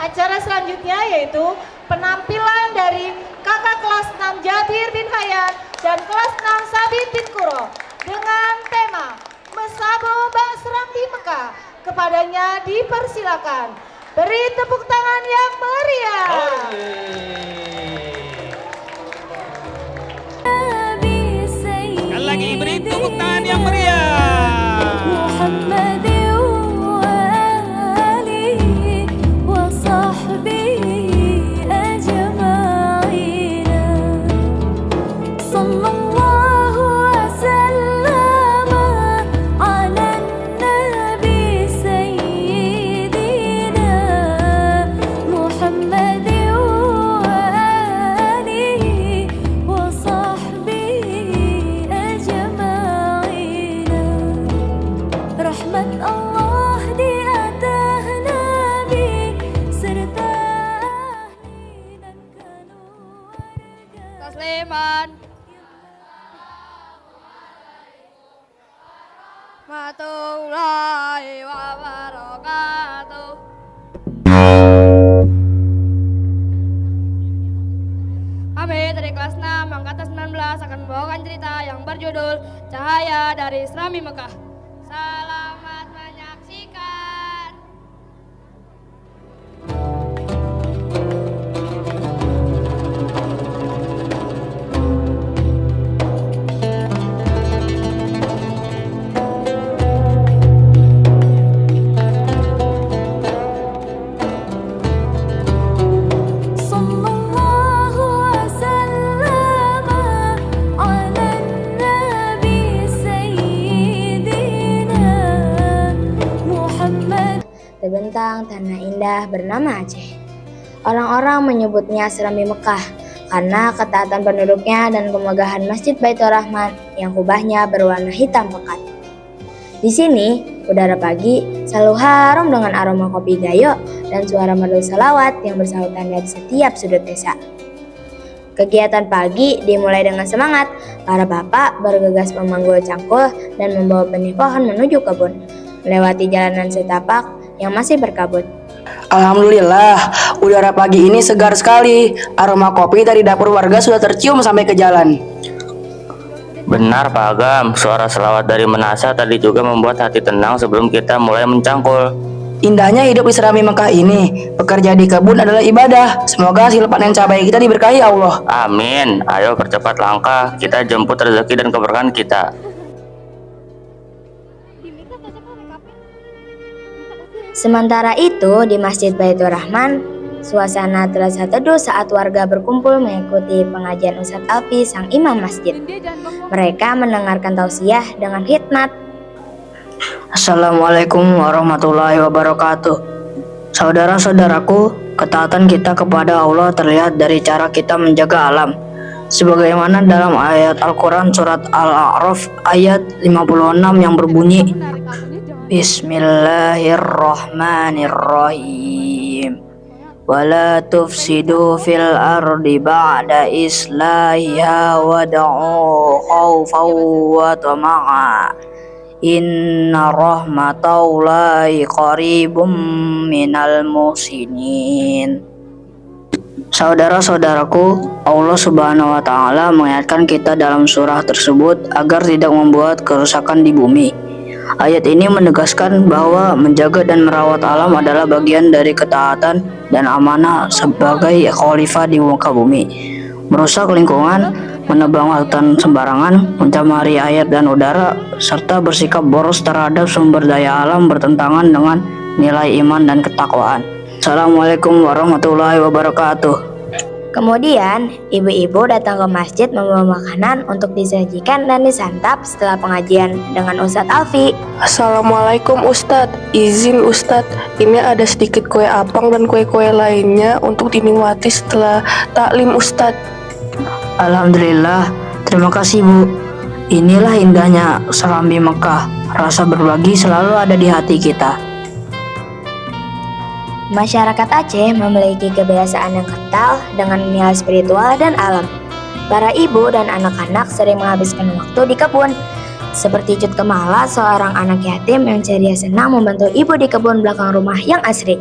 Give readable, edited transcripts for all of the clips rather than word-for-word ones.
Acara selanjutnya yaitu penampilan dari kakak kelas 6 Jabir bin Hayat dan kelas 6 Sabit bin Kuro dengan tema Mesabo Mbak Serambi Mekah. Kepadanya dipersilakan. Beri tepuk tangan yang meriah. Sekali lagi beri tepuk tangan yang meriah. Tasliman Matullahi wa barakatuh. Kami dari kelas 6 angkatan 19 akan membawakan cerita yang berjudul Cahaya dari Serambi Mekah. Selamat menyaksikan. Terbentang tanah indah bernama Aceh. Orang-orang menyebutnya Serambi Mekah karena ketaatan penduduknya dan kemegahan Masjid Baitur Rahman yang kubahnya berwarna hitam pekat. Di sini, udara pagi selalu harum dengan aroma kopi gayo dan suara merdu salawat yang bersahutan dari setiap sudut desa. Kegiatan pagi dimulai dengan semangat. Para bapak bergegas memanggul cangkul dan membawa benih pohon menuju kebun, melewati jalanan setapak yang masih berkabut. Alhamdulillah, udara pagi ini segar sekali. Aroma kopi dari dapur warga sudah tercium sampai ke jalan. Benar Pak Agam, suara selawat dari Menasa tadi juga membuat hati tenang sebelum kita mulai mencangkul. Indahnya hidup di Serambi Mekah ini. Bekerja di kebun adalah ibadah. Semoga hasil panen cabai kita diberkahi Allah. Amin. Ayo percepat langkah, kita jemput rezeki dan keberkahan kita. Sementara itu, di Masjid Baitur Rahman, suasana terasa teduh saat warga berkumpul mengikuti pengajian Ustadz Alfi, sang imam masjid. Mereka mendengarkan tausiah dengan hikmat. Assalamualaikum warahmatullahi wabarakatuh. Saudara-saudaraku, ketaatan kita kepada Allah terlihat dari cara kita menjaga alam. Sebagaimana dalam ayat Al-Quran surat Al-A'raf ayat 56 yang berbunyi, Bismillahirrahmanirrahim. Wala tufsidu fil ardi ba'da islahiha wad'u khawfan wa tama'a. Inna rahmatallahi qaribum minal muhsinin. Saudara-saudaraku, Allah Subhanahu wa Ta'ala mengingatkan kita dalam surah tersebut agar tidak membuat kerusakan di bumi. Ayat ini menegaskan bahwa menjaga dan merawat alam adalah bagian dari ketaatan dan amanah sebagai khalifah di muka bumi. Merusak lingkungan, menebang hutan sembarangan, mencemari air dan udara, serta bersikap boros terhadap sumber daya alam bertentangan dengan nilai iman dan ketakwaan. Assalamualaikum warahmatullahi wabarakatuh. Kemudian, ibu-ibu datang ke masjid membawa makanan untuk disajikan dan disantap setelah pengajian dengan Ustadz Alfi. Assalamualaikum Ustadz, izin Ustadz, ini ada sedikit kue apang dan kue-kue lainnya untuk dinikmati setelah taklim Ustadz. Alhamdulillah, terima kasih Bu. Inilah indahnya Serambi Mekah. Rasa berbagi selalu ada di hati kita. Masyarakat Aceh memiliki kebiasaan yang kental dengan nilai spiritual dan alam. Para ibu dan anak-anak sering menghabiskan waktu di kebun. Seperti Cut Kemala, seorang anak yatim yang ceria senang membantu ibu di kebun belakang rumah yang asri.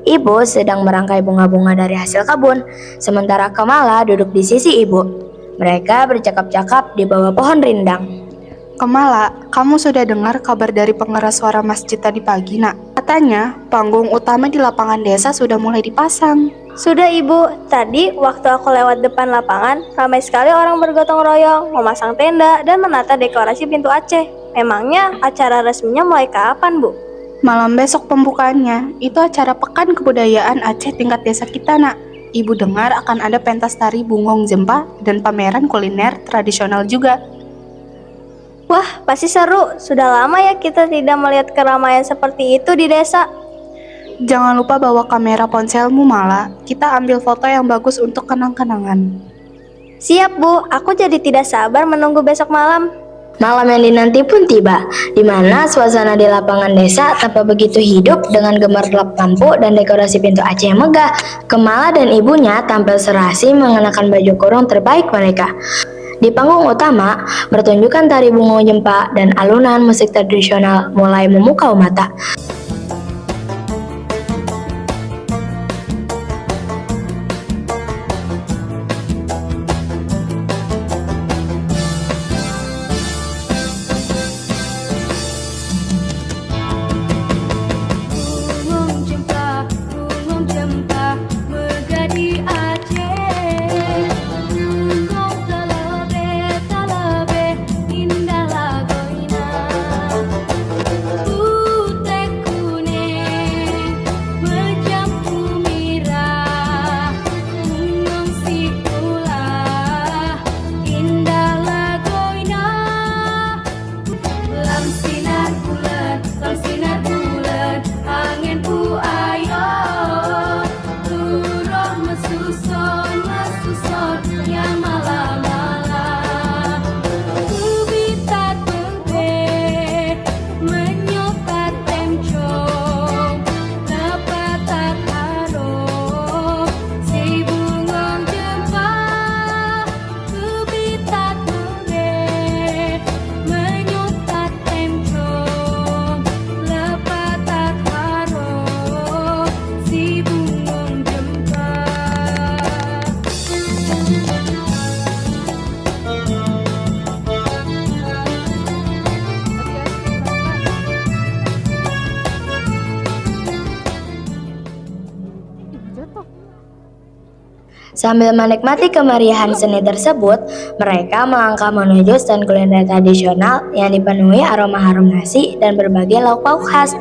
Ibu sedang merangkai bunga-bunga dari hasil kebun, sementara Kamala duduk di sisi ibu. Mereka bercakap-cakap di bawah pohon rindang. Kamala, kamu sudah dengar kabar dari pengeras suara masjid tadi pagi, Nak? Katanya, panggung utama di lapangan desa sudah mulai dipasang. Sudah Ibu, tadi waktu aku lewat depan lapangan, ramai sekali orang bergotong royong, memasang tenda, dan menata dekorasi pintu Aceh. Memangnya acara resminya mulai kapan, Bu? Malam besok pembukaannya, itu acara Pekan Kebudayaan Aceh tingkat desa kita, Nak. Ibu dengar akan ada pentas tari Bungong Jempa dan pameran kuliner tradisional juga. Wah, pasti seru. Sudah lama ya kita tidak melihat keramaian seperti itu di desa. Jangan lupa bawa kamera ponselmu, Mala. Kita ambil foto yang bagus untuk kenang-kenangan. Siap, Bu. Aku jadi tidak sabar menunggu besok malam. Malam yang dinanti pun tiba, di mana suasana di lapangan desa tampak begitu hidup dengan gemerlap lampu dan dekorasi pintu Aceh yang megah. Kamala dan ibunya tampil serasi mengenakan baju kurung terbaik mereka. Di panggung utama, pertunjukan tari bungo jempa dan alunan musik tradisional mulai memukau mata. Bungong jempa, megah di Aceh. Bungong talebe, indah lagoina. Putih kuning, mencampur merah. Bungong sikula, indah lagoina. Lam sinar bulan, angin pu ayo. Turoh mesuson, ya malam-malam. Kubitat bebe, menyopat temcong. Lepatak harum, si bungong jempa. Kubitat bebe, menyopat temcong. Lepatak harum, si bungong jempa. Sambil menikmati kemeriahan seni tersebut, mereka melangkah menuju stand kuliner tradisional yang dipenuhi aroma harum nasi dan berbagai lauk pauk khas,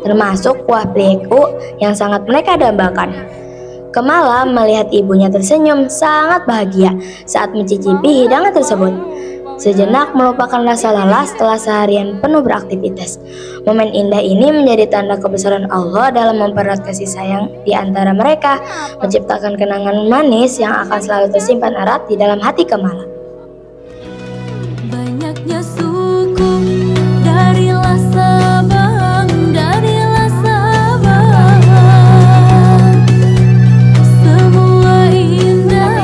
termasuk kuah pleku yang sangat mereka dambakan. Kamala melihat ibunya tersenyum sangat bahagia saat mencicipi hidangan tersebut. Sejenak melupakan rasa lelah setelah seharian penuh beraktivitas. Momen indah ini menjadi tanda kebesaran Allah dalam mempererat kasih sayang di antara mereka, menciptakan kenangan manis yang akan selalu tersimpan erat di dalam hati Kamala. Banyaknya suku darilah Sabang, semua indah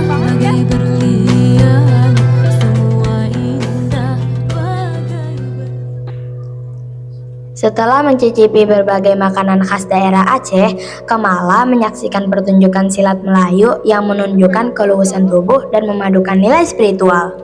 bagai berlian, semua indah bagai Setelah mencicipi berbagai makanan khas daerah Aceh, Kamala menyaksikan pertunjukan silat Melayu yang menunjukkan keluasan tubuh dan memadukan nilai spiritual.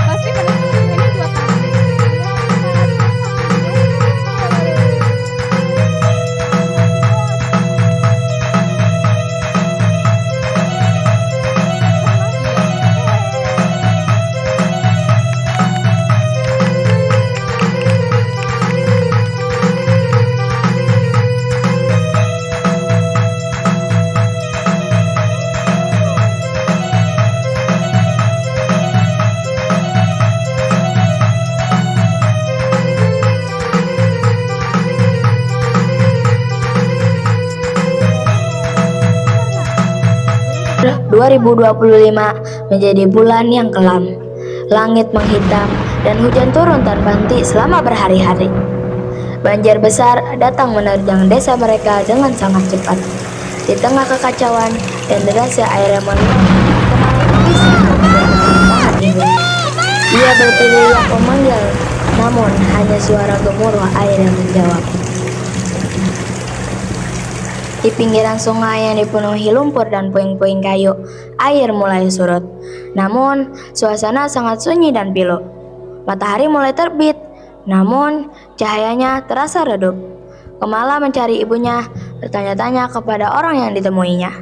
Pasti pada ini 2 tahun. Desember 2025 menjadi bulan yang kelam. Langit menghitam dan hujan turun tanpa henti selama berhari-hari. Banjir besar datang menerjang desa mereka dengan sangat cepat. Di tengah kekacauan dan derasnya air yang meluap, ia berteriak memanggil, namun hanya suara gemuruh air yang menjawab. Di pinggiran sungai yang dipenuhi lumpur dan puing-puing kayu, air mulai surut. Namun, suasana sangat sunyi dan pilu. Matahari mulai terbit, namun cahayanya terasa redup. Kemala mencari ibunya, bertanya-tanya kepada orang yang ditemuinya.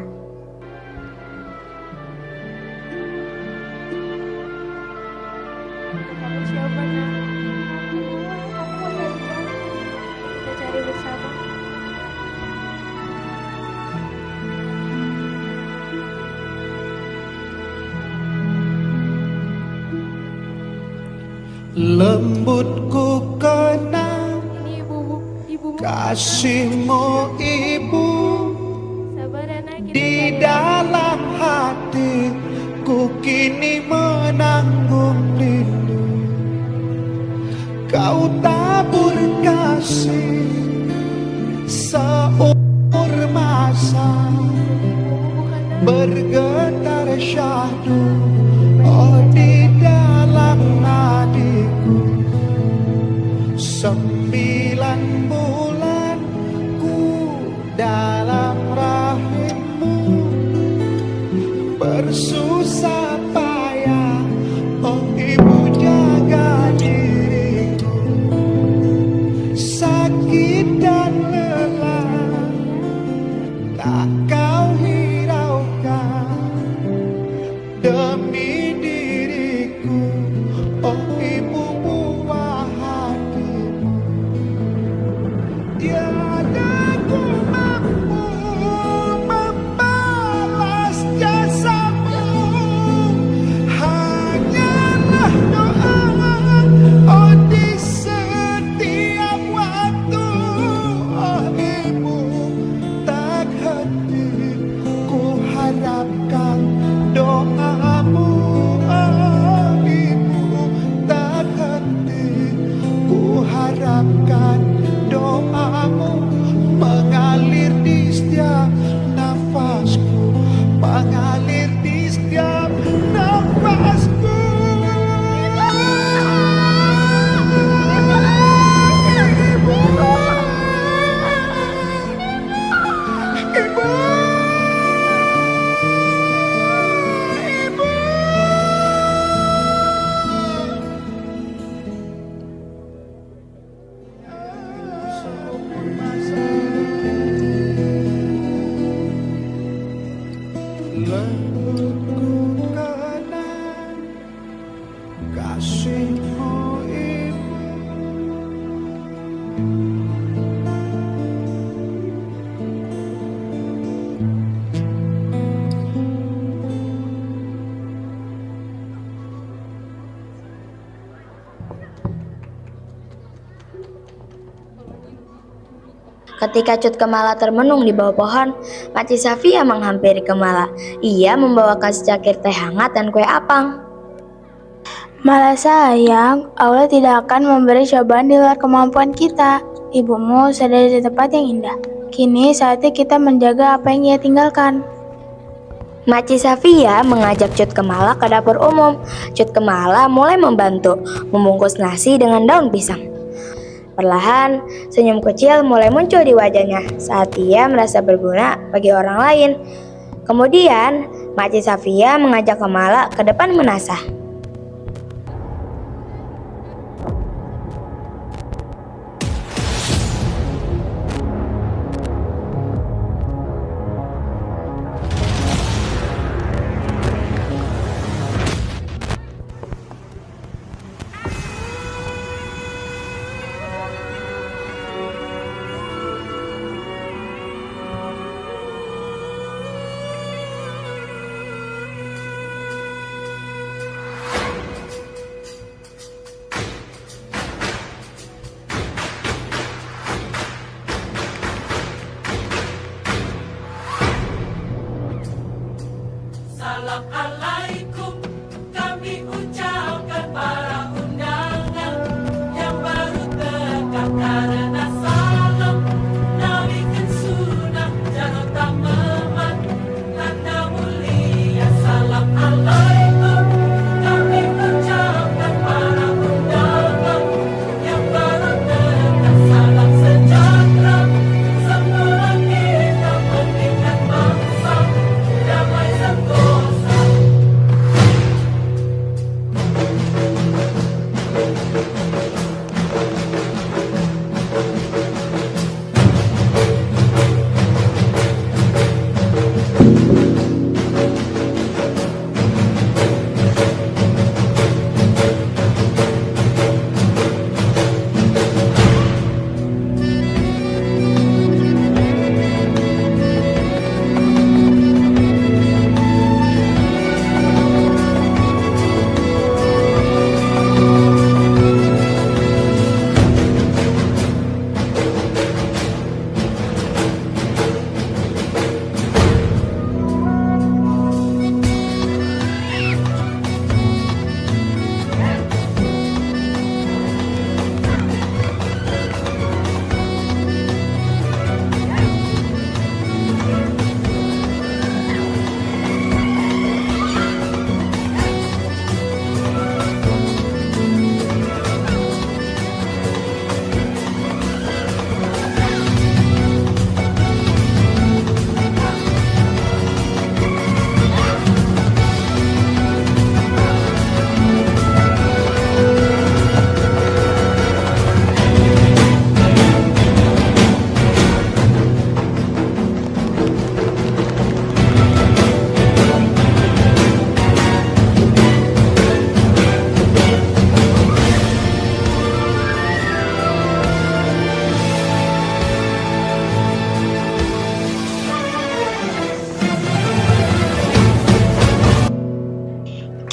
Kamu siapa, Nak? Aku mau cari kamu. Kita cari bersama. Lembut ku kenang Ini ibumu. kasihmu ibu, Sabar ya, Nak. Kita di cari. dalam hatiku kini menanggung rindu. Kau tabur kasih seumur masa, bergetar syahdu oh di dalam nadiku. 9 bulan ku dalam rahimmu, bersusah payah oh ibu jaga diriku. Sakit dan lelah tak kau hiraukan demi diriku oh ibu buah hatimu. Tiada ku mampu membalas jasamu, hanyalah doa oh di setiap waktu oh ibu. Tak henti ku harapkan doamu oh ibu. Tak henti ku harapkan doamu, mengalir di setiap nafasku, mengalir di setiap nafasku. Ibu, lembutku kenang kasihmu ibu. Ketika Cut Kemala termenung di bawah pohon, Makcik Safia menghampiri Kemala. Ia membawakan secangkir teh hangat dan kue apang. Malah sayang, Allah tidak akan memberi cobaan di luar kemampuan kita. Ibumu sudah di tempat yang indah. Kini saatnya kita menjaga apa yang ia tinggalkan. Makcik Safia mengajak Cut Kemala ke dapur umum. Cut Kemala mulai membantu membungkus nasi dengan daun pisang. Perlahan, senyum kecil mulai muncul di wajahnya saat ia merasa berguna bagi orang lain. Kemudian, Makcik Safia mengajak Kemala ke depan menasah.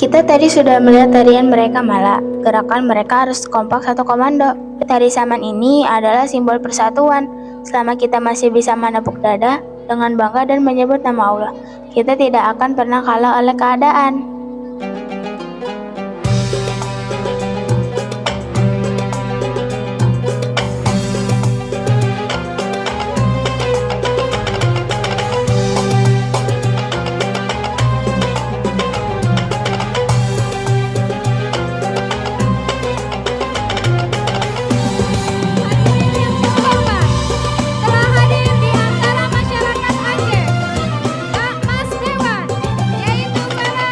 Kita tadi sudah melihat tarian mereka, Mala. Gerakan mereka harus kompak satu komando. Tari saman ini adalah simbol persatuan. Selama kita masih bisa menepuk dada dengan bangga dan menyebut nama Allah, kita tidak akan pernah kalah oleh keadaan. Telah hadir di antara masyarakat Aceh, Mas Dewan, yaitu para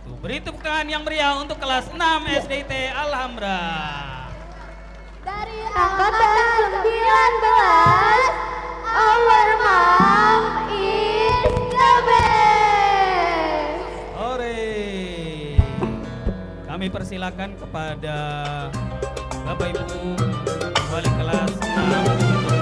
itu. Beri tepuk tangan yang meriah untuk kelas 6 SDIT Alhambra. Dari angkatan 19, our mom is the best. Ore. Kami persilakan kepada Bapak Ibu wali kelas 6 untuk